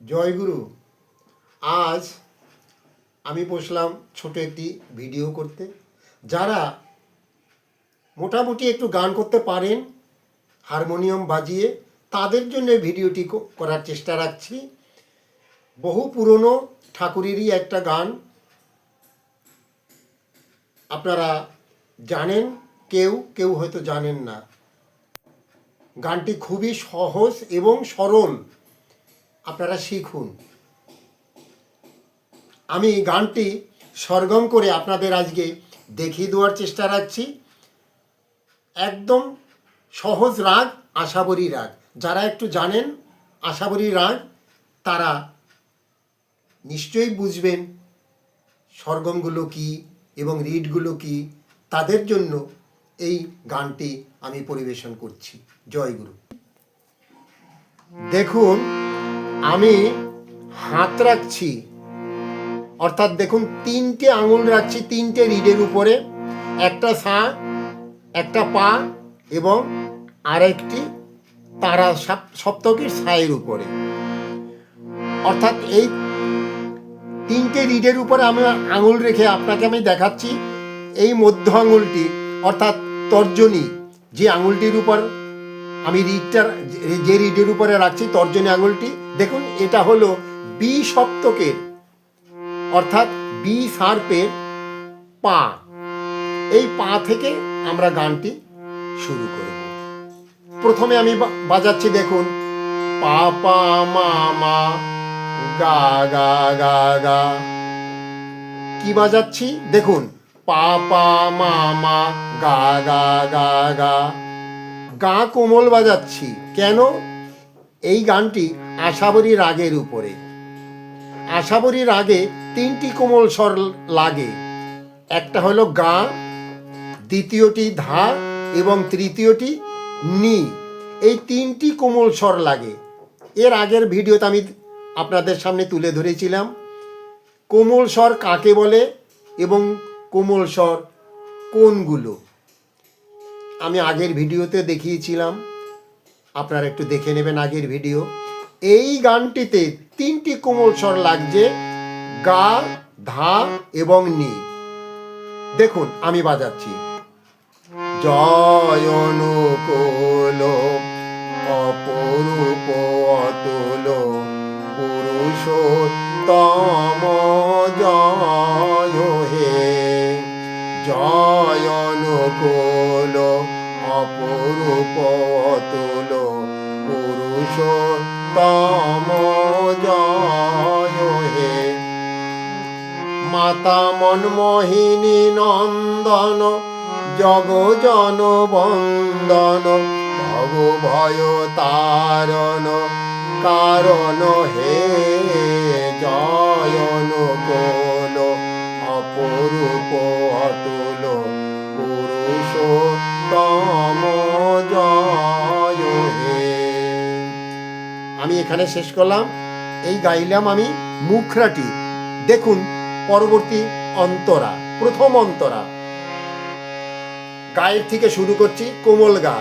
জয়গুরু। আজ আমি বসলাম ছোট একটি ভিডিও করতে। যারা মোটামুটি একটু গান করতে পারেন হারমোনিয়াম বাজিয়ে, তাদের জন্য ভিডিওটি করার চেষ্টা রাখছি। বহু পুরনো ঠাকুরেরই একটা গান, আপনারা জানেন, কেউ কেউ হয়তো জানেন না। গানটি খুবই সহজ এবং সরল, আপনারা শিখুন। আমি গানটি সরগম করে আপনাদের আজকে দেখিয়ে দেওয়ার চেষ্টা রাখছি। একদম সহজ রাগ, আশাবরী রাগ। যারা একটু জানেন আশাবরী রাগ, তারা নিশ্চয়ই বুঝবেন সরগমগুলো কী এবং রিডগুলো কী। তাদের জন্য এই গানটি আমি পরিবেশন করছি। জয়গুরু। দেখুন, আমি হাত রাখছি, অর্থাৎ দেখুন তিনটে আঙুল রাখছি তিনটে রিডের উপরে, একটা সা, একটা পা এবং আরেকটি তারা সপ্তকের সায়ের উপরে। অর্থাৎ এই তিনটে রিডের উপরে আমি আঙুল রেখে আপনাকে আমি দেখাচ্ছি। এই মধ্য আঙুলটি অর্থাৎ তর্জনী, যে আঙুলটির উপর আমি যে রিডের উপরে রাখছি, তর্জনী আঙুলটি দেখুন, এটা হলো বি সপ্তকের অর্থাৎ বি শার্পের পা। এই পা থেকে আমরা গানটি শুরু করব। প্রথমে আমি বাজাচ্ছি, দেখুন, পা পা মা মা গা গা গা গা। কি বাজাচ্ছি দেখুন, পা পা মা মা গা গা গা গা। গা কোমল বাজাচ্ছি কেন? এই গানটি আশাবরী রাগের উপরে। আশাবরী রাগে তিনটি কোমল স্বর লাগে। একটা হলো গা, দ্বিতীয়টি ধা এবং তৃতীয়টি নি। এই তিনটি কোমল স্বর লাগে। এর আগের ভিডিওতে আমি আপনাদের সামনে তুলে ধরেছিলাম কোমল স্বর কাকে বলে এবং কোমল স্বর কোনগুলো। আমি আগের ভিডিওতে দেখিয়েছিলাম, আপনারা একটু দেখে নেবেন আগের ভিডিও। এই গানটিতে তিনটি কোমল স্বর লাগছে, গা, ধা এবং নি। দেখুন আমি বাজাচ্ছি, জয় অনুকূল অপরূপ অতুল পুরুষোত্তম জয় হে। জয় অনুকূল অপরূপ অতুল পুরুষোত্তম জয় হে। মাতা মনমোহিনী নন্দন জগজন বন্দন ভব ভয় তারণ কারণ হে। জয় অনুকূল অপরূপ অতুল পুরুষোত্তম জয় হে। আমি এখানে শেষ করলাম। এই গাইলাম আমি মুখরাটি। দেখুন পরবর্তী অন্তরা, প্রথম অন্তরা গায়ের থেকে শুরু করছি, কোমল গা।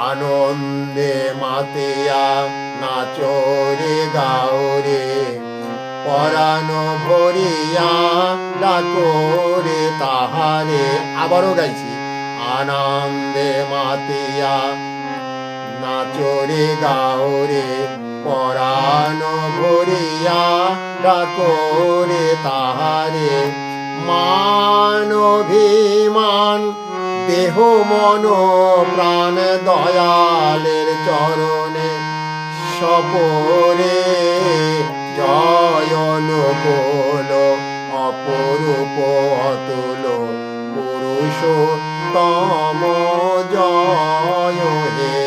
আনন্দে মাতিয়া নাচরে গাওরে পরাণ ভরিয়া ডাকরে তাহারে। আবারও গাইছি, আনন্দে মাতিয়া নাচরে গাওরে পরাণ ভরিয়া ডাকরে তাহারে। মান অভিমান দেহ মন প্রাণ দয়ালের চরণে সপরে। জয় অনুকূল অপরূপ অতুল পুরুষোত্তম জয় হে।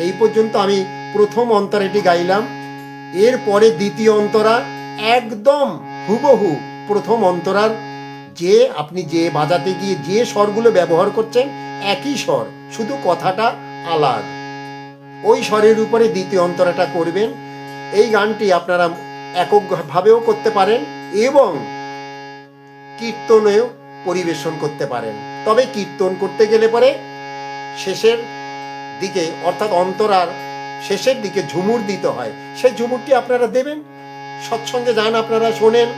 এই পর্যন্ত আমি প্রথম অন্তরাটি গাইলাম। এরপরে দ্বিতীয় অন্তরা একদম হুবহু প্রথম অন্তরার, যে আপনি যে বাজাতে গিয়ে যে স্বরগুলো ব্যবহার করছেন একই স্বর, শুধু কথাটা আলাদা। ওই স্বরের উপরে দ্বিতীয় অন্তরাটা করবেন। এই গানটি আপনারা এককভাবেও করতে পারেন এবং কীর্তনেও পরিবেশন করতে পারেন। তবে কীর্তন করতে গেলে পরে শেষের দিকে অর্থাৎ অন্তরার শেষের দিকে ঝুমুর দিতে হয়, সেই ঝুমুরটি আপনারা দেবেন। সৎসঙ্গে যান, আপনারা শোনেন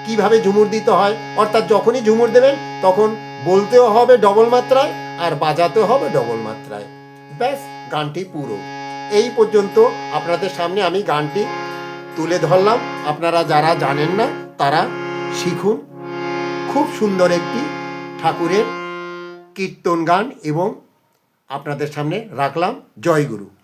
কিভাবে ঝুমুর দিতে হয়। অর্থাৎ যখনই ঝুমুর দেবেন তখন বলতেও হবে ডবল মাত্রায় আর বাজাতেও হবে ডবল মাত্রায়। ব্যাস, গানটি পুরো। এই পর্যন্ত আপনাদের সামনে আমি গানটি তুলে ধরলাম। আপনারা যারা জানেন না তারা শিখুন। খুব সুন্দর একটি ঠাকুরের কীর্তন গান এবং আপনাদের সামনে রাখলাম। জয় গুরু।